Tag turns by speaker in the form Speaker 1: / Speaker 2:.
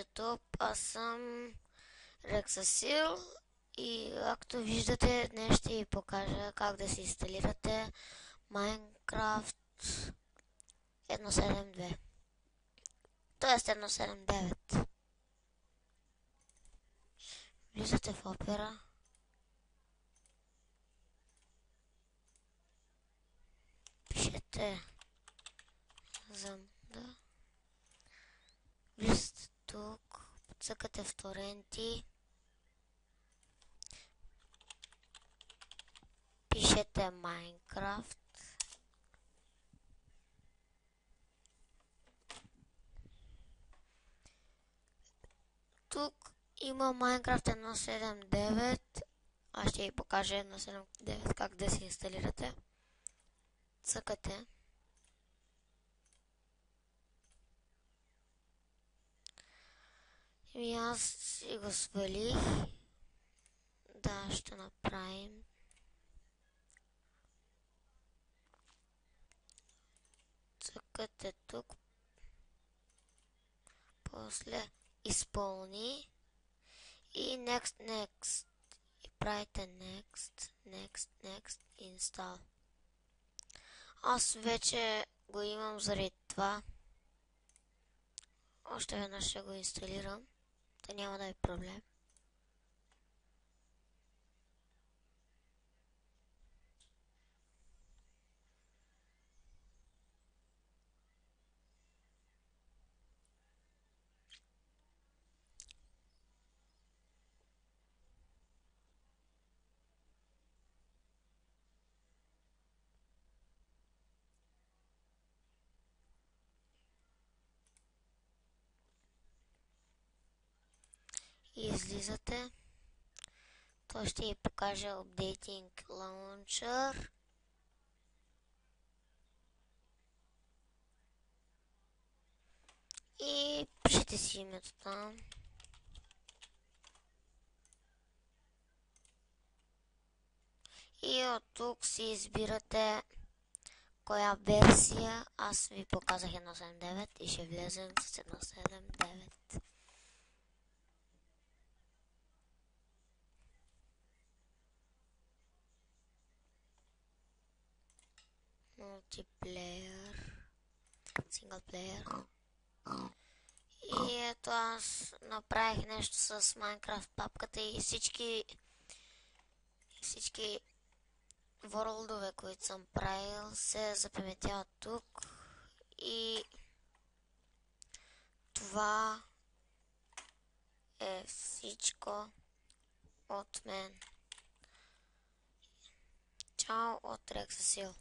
Speaker 1: YouTube. Аз съм Рексасил и както виждате днес ще ви покажа как да си инсталирате Minecraft 1.7.2, т.е. 1.7.9. Влизате в Opera, пишете Замда, влизате тук, цъкате в торенти, пишете Minecraft, тук има Minecraft 1.7.9. Аз ще ви покажа 1.7.9 как да си инсталирате. Цъкате. И аз си го свалих. Да, ще направим. Цъкате тук. После изпълни. И next. И правите next, install. Аз вече го имам заради това. Още веднъж ще го инсталирам. Да няма да е проблем. И излизате. Той ще ви покаже Updating Launcher. И пишете си името там. И от тук си избирате коя версия. Аз ви показах 1.7.9 и ще влезем с 1.7.9. Мултиплеер, синглплеер. И ето аз направих нещо с Minecraft папката и всички ворлдове, които съм правил, се запаметяват тук. И това е всичко от мен. Чао от Рексасил.